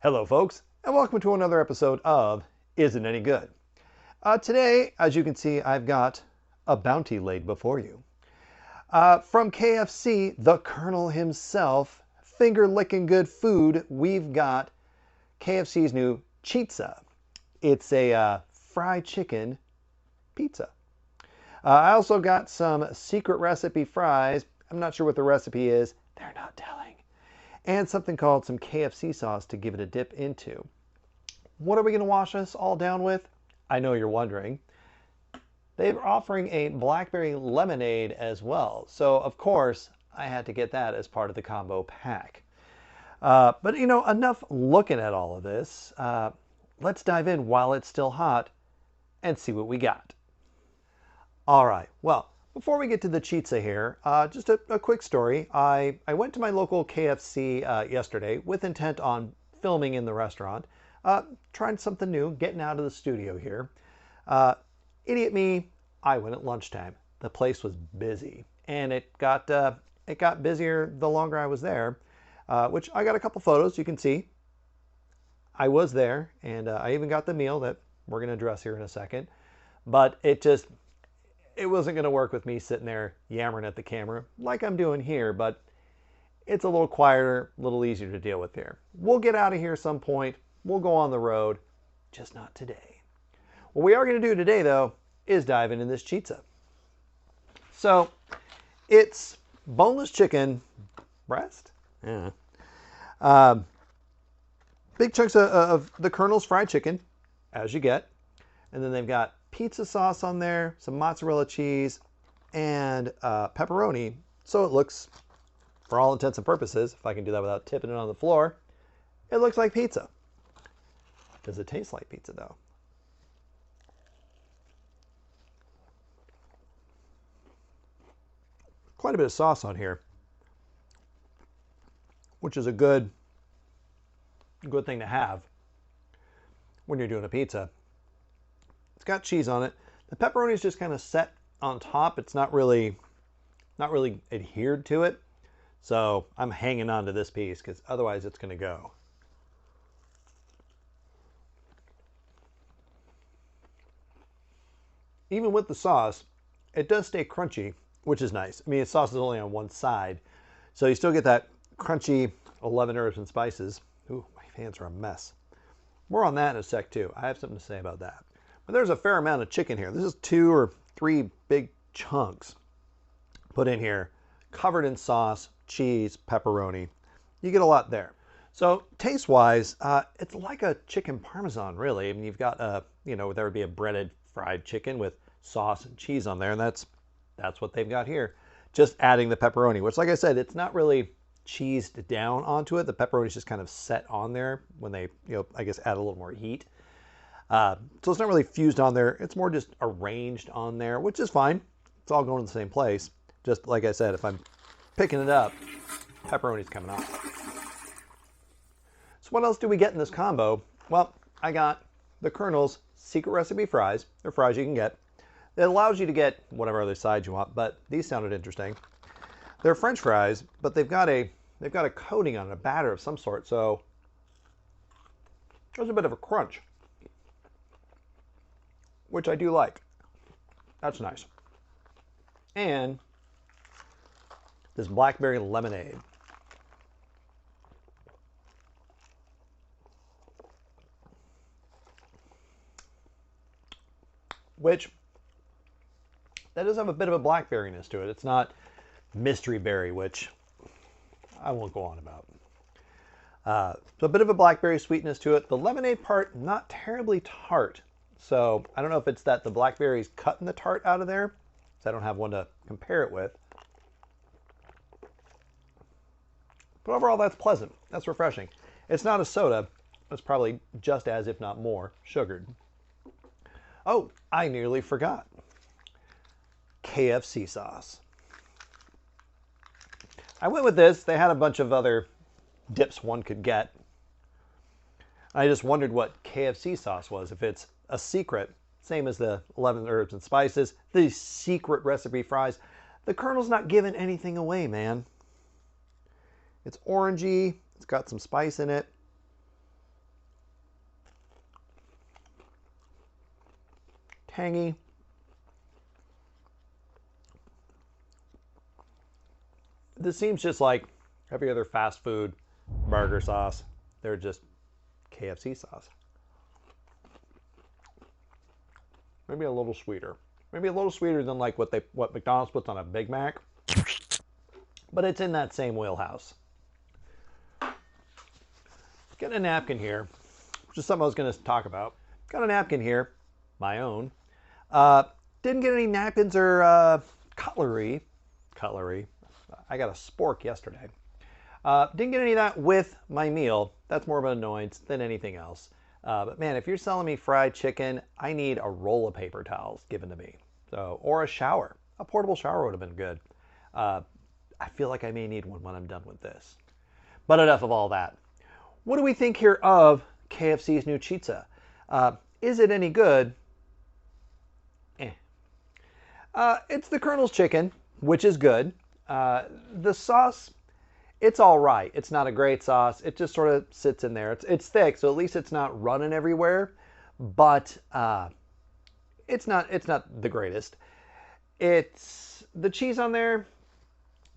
Hello folks, and welcome to another episode of Isn't Any Good. Today, as you can see, I've got a bounty laid before you. From KFC, the Colonel himself, finger-licking good food, we've got KFC's new Chizza. It's a fried chicken pizza. I also got some secret recipe fries. I'm not sure what the recipe is. They're not telling. And something called some KFC sauce to give it a dip into. What are we going to wash this all down with? I know you're wondering. They're offering a blackberry lemonade as well. So, of course, I had to get that as part of the combo pack. But, enough looking at all of this. Let's dive in while it's still hot and see what we got. All right, well, before we get to the Chizza here, just a quick story. I went to my local KFC yesterday with intent on filming in the restaurant, trying something new, getting out of the studio here. Idiot me, I went at lunchtime. The place was busy, and it got busier the longer I was there, which I got a couple photos you can see. I was there, and I even got the meal that we're going to address here in a second, but it wasn't going to work with me sitting there yammering at the camera like I'm doing here, but it's a little quieter, a little easier to deal with here. We'll get out of here some point. We'll go on the road, just not today. What we are going to do today, though, is dive into this Chizza. So it's boneless chicken breast. Yeah. Big chunks of the Colonel's fried chicken, as you get. And then they've got pizza sauce on there, some mozzarella cheese, and pepperoni. So it looks, for all intents and purposes, if I can do that without tipping it on the floor, it looks like pizza. Does it taste like pizza, though? Quite a bit of sauce on here, which is a good thing to have when you're doing a pizza. It's got cheese on it. The pepperoni is just kind of set on top. It's not really adhered to it. So I'm hanging on to this piece because otherwise it's going to go. Even with the sauce, it does stay crunchy, which is nice. I mean, the sauce is only on one side, so you still get that crunchy 11 herbs and spices. Ooh, my hands are a mess. More on that in a sec too. I have something to say about that. But there's a fair amount of chicken here. This is 2 or 3 big chunks put in here, covered in sauce, cheese, pepperoni. You get a lot there. So taste-wise, it's like a chicken parmesan, really. I mean, you've got there would be a breaded fried chicken with sauce and cheese on there, and that's what they've got here. Just adding the pepperoni, which, like I said, it's not really cheesed down onto it. The pepperoni is just kind of set on there when they, I guess, add a little more heat. So it's not really fused on there. It's more just arranged on there, which is fine. It's all going to the same place. Just like I said, if I'm picking it up, pepperoni's coming off. So what else do we get in this combo? Well, I got the Colonel's secret recipe fries. They're fries you can get. It allows you to get whatever other sides you want, but these sounded interesting. They're French fries, but they've got a coating on it, a batter of some sort, so there's a bit of a crunch, which I do like. That's nice. And this blackberry lemonade. Which, that does have a bit of a blackberryness to it. It's not mystery berry, which I won't go on about. So a bit of a blackberry sweetness to it. The lemonade part, not terribly tart. So I don't know if it's that the blackberry's cutting the tart out of there, so I don't have one to compare it with. But overall, that's pleasant. That's refreshing. It's not a soda. It's probably just as, if not more, sugared. Oh, I nearly forgot. KFC sauce. I went with this. They had a bunch of other dips one could get. I just wondered what KFC sauce was. If it's a secret, same as the 11 herbs and spices, the secret recipe fries. The Colonel's not giving anything away, man. It's orangey. It's got some spice in it. tangy. This seems just like every other fast food burger sauce. They're just KFC sauce. Maybe a little sweeter. Maybe a little sweeter than like what McDonald's puts on a Big Mac. But it's in that same wheelhouse. Got a napkin here, which is something I was going to talk about. Got a napkin here, my own. Didn't get any napkins or cutlery. I got a spork yesterday. Didn't get any of that with my meal. That's more of an annoyance than anything else. But man, if you're selling me fried chicken, I need a roll of paper towels given to me. So, or a shower. A portable shower would have been good. I feel like I may need one when I'm done with this. But enough of all that. What do we think here of KFC's new Chizza? Is it any good? It's the Colonel's chicken, which is good. The sauce, it's all right. It's not a great sauce. It just sort of sits in there. It's thick, so at least it's not running everywhere. But it's not the greatest. It's the cheese on there.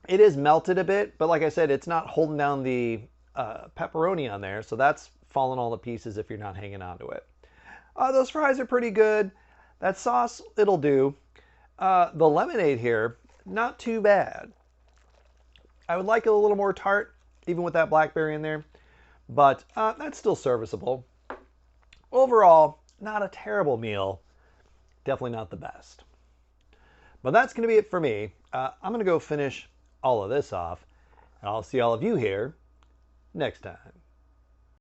It is melted a bit, but like I said, it's not holding down the pepperoni on there, so that's falling all to pieces if you're not hanging on to it. Those fries are pretty good. That sauce, it'll do. The lemonade here, not too bad. I would like it a little more tart, even with that blackberry in there, but that's still serviceable. Overall, not a terrible meal. Definitely not the best. But that's going to be it for me. I'm going to go finish all of this off, and I'll see all of you here next time.